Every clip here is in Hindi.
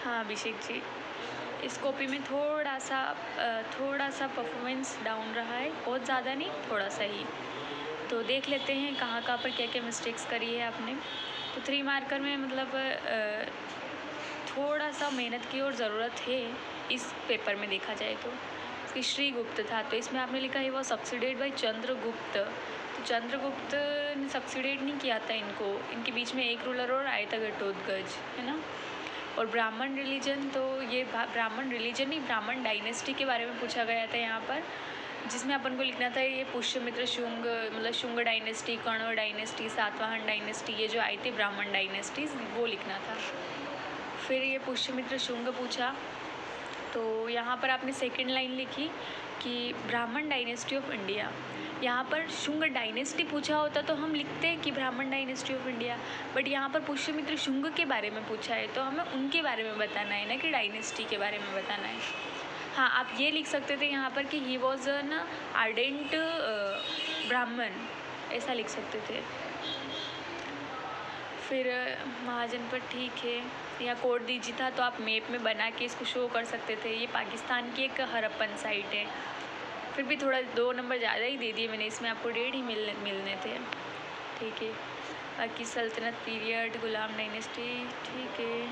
हाँ अभिषेक जी, इस कॉपी में थोड़ा सा परफॉर्मेंस डाउन रहा है, बहुत ज़्यादा नहीं, थोड़ा सा ही। तो देख लेते हैं कहाँ पर क्या क्या मिस्टेक्स करी है आपने। तो 3 मार्कर में मतलब थोड़ा सा मेहनत की और ज़रूरत है इस पेपर में देखा जाए तो। इसकी श्रीगुप्त था, तो इसमें आपने लिखा है वो सक्सीडेड बाय चंद्रगुप्त। तो चंद्रगुप्त ने सक्सीडेड नहीं किया था इनको, इनके बीच में एक रूलर और आया था घटोत्कच, है ना। और ब्राह्मण रिलीजन, तो ये ब्राह्मण रिलीजन नहीं, ब्राह्मण डायनेस्टी के बारे में पूछा गया था यहाँ पर, जिसमें अपन को लिखना था ये पुष्यमित्र शुंग, मतलब Shunga dynasty, Kanva dynasty, Satavahana dynasty, ये जो आई थी ब्राह्मण डायनेस्टीज, वो लिखना था। फिर ये पुष्यमित्र शुंग पूछा, तो यहाँ पर आपने सेकंड लाइन लिखी कि ब्राह्मण डायनेस्टी ऑफ इंडिया। यहाँ पर शुंग डायनेस्टी पूछा होता तो हम लिखते कि ब्राह्मण डायनेस्टी ऑफ इंडिया, बट यहाँ पर पुष्यमित्र शुंग के बारे में पूछा है तो हमें उनके बारे में बताना है ना कि डायनेस्टी के बारे में बताना है। हाँ, आप ये लिख सकते थे यहाँ पर कि ही वॉज एन आर्डेंट ब्राह्मण, ऐसा लिख सकते थे। फिर महाजन पर ठीक है, या कोट दीजिए था तो आप मैप में बना के इसको शो कर सकते थे। ये पाकिस्तान की एक हरप्पन साइट है। फिर भी थोड़ा 2 नंबर ज़्यादा ही दे दिए मैंने, इसमें आपको 1.5 ही मिलने थे, ठीक है। बाकी सल्तनत पीरियड, गुलाम डायनेस्टी, ठीक है।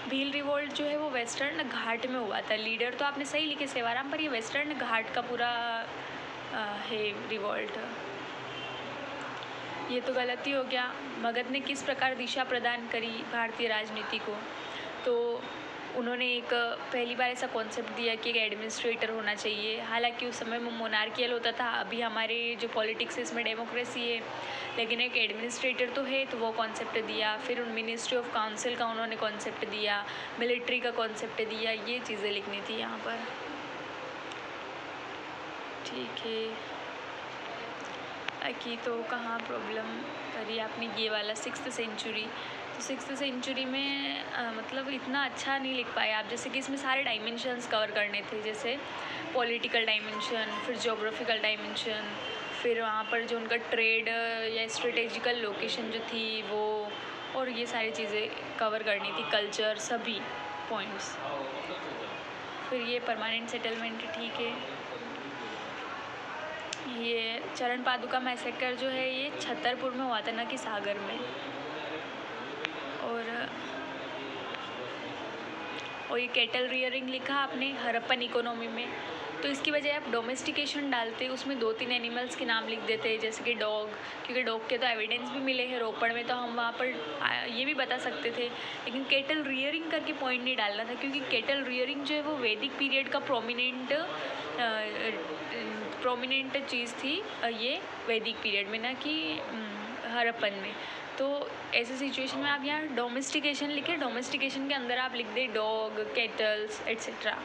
भील रिवोल्ट जो है वो वेस्टर्न घाट में हुआ था। लीडर तो आपने सही लिखे सेवाराम, पर ये वेस्टर्न घाट का पूरा है रिवोल्ट, ये तो गलती हो गया। मगध ने किस प्रकार दिशा प्रदान करी भारतीय राजनीति को, तो उन्होंने एक पहली बार ऐसा कॉन्सेप्ट दिया कि एक एडमिनिस्ट्रेटर होना चाहिए। हालांकि उस समय में मोनार्कियल होता था, अभी हमारे जो पॉलिटिक्स है इसमें डेमोक्रेसी है, लेकिन एक एडमिनिस्ट्रेटर तो है, तो वो कॉन्सेप्ट दिया। फिर उन मिनिस्ट्री ऑफ काउंसिल का उन्होंने कॉन्सेप्ट दिया, मिलिट्री का कॉन्सेप्ट दिया, ये चीज़ें लिखनी थी यहाँ पर, ठीक है। बाकी तो कहाँ प्रॉब्लम करी आपने, ये वाला 6th सेंचुरी। तो 6th सेंचुरी में मतलब इतना अच्छा नहीं लिख पाए आप, जैसे कि इसमें सारे डायमेंशंस कवर करने थे, जैसे पॉलिटिकल डायमेंशन, फिर जोग्राफिकल डायमेंशन, फिर वहाँ पर जो उनका ट्रेड या स्ट्रेटेजिकल लोकेशन जो थी वो, और ये सारी चीज़ें कवर करनी थी, कल्चर, सभी पॉइंट्स। फिर ये परमानेंट सेटलमेंट, ठीक है। ये चरण पादुका मैसेकर जो है ये छतरपुर में हुआ था, ना कि सागर में। और ये कैटल रियरिंग लिखा आपने हरप्पन इकोनॉमी में, तो इसकी बजाय आप डोमेस्टिकेशन डालते, उसमें 2-3 एनिमल्स के नाम लिख देते, जैसे कि डॉग, क्योंकि डॉग के तो एविडेंस भी मिले हैं रोपड़ में, तो हम वहाँ पर ये भी बता सकते थे। लेकिन कैटल रियरिंग करके पॉइंट नहीं डालना था, क्योंकि कैटल रियरिंग जो है वो वैदिक पीरियड का प्रोमिनेंट चीज़ थी, ये वैदिक पीरियड में, ना कि हरप्पन में। तो ऐसे सिचुएशन में आप यहाँ डोमेस्टिकेशन लिखे, डोमेस्टिकेशन के अंदर आप लिख दें डॉग, कैटल्स एट्सेट्रा।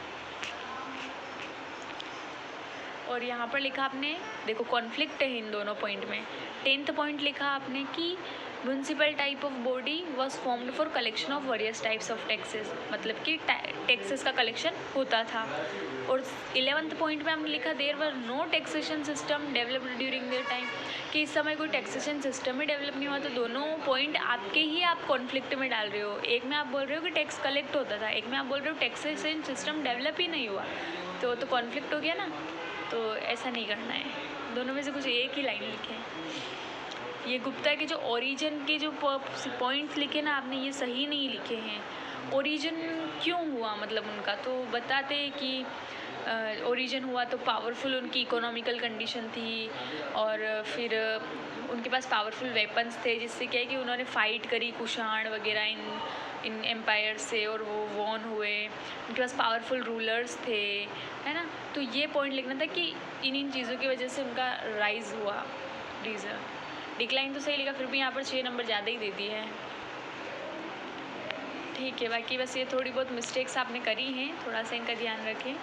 और यहाँ पर लिखा आपने, देखो कॉन्फ्लिक्ट है इन दोनों पॉइंट में। 10th पॉइंट लिखा आपने कि municipal type of body was formed for collection of various types of taxes, मतलब कि टैक्सेस का कलेक्शन होता था। और 11th पॉइंट में हमने लिखा there were no taxation system developed during their time, कि इस समय कोई टैक्सेशन सिस्टम ही डेवलप नहीं हुआ। तो दोनों पॉइंट आपके ही आप कॉन्फ्लिक्ट में डाल रहे हो, एक में आप बोल रहे हो कि टैक्स कलेक्ट होता था, एक में आप बोल रहे हो टैक्सेशन सिस्टम डेवलप ही नहीं हुआ, तो कॉन्फ्लिक्ट हो गया ना। तो ऐसा नहीं करना है, दोनों में से कुछ एक ही लाइन लिखें। ये गुप्ता के जो ओरिजिन के जो पॉइंट्स लिखे ना आपने, ये सही नहीं लिखे हैं। ओरिजिन क्यों हुआ, मतलब उनका तो बताते कि ओरिजिन हुआ तो पावरफुल उनकी इकोनॉमिकल कंडीशन थी, और फिर उनके पास पावरफुल वेपन्स थे, जिससे क्या है कि उन्होंने फ़ाइट करी कुषाण वगैरह इन एम्पायर से, और वो वॉन हुए, उनके पास पावरफुल रूलर्स थे, है ना। तो ये पॉइंट लिखना था कि इन चीज़ों की वजह से उनका राइज हुआ, रीज़न। डिक्लाइन तो सही लिखा, फिर भी यहाँ पर 6 नंबर ज़्यादा ही दे दिए हैं, ठीक है। बाकी बस ये थोड़ी बहुत मिस्टेक्स आपने करी हैं, थोड़ा सा इनका ध्यान रखें।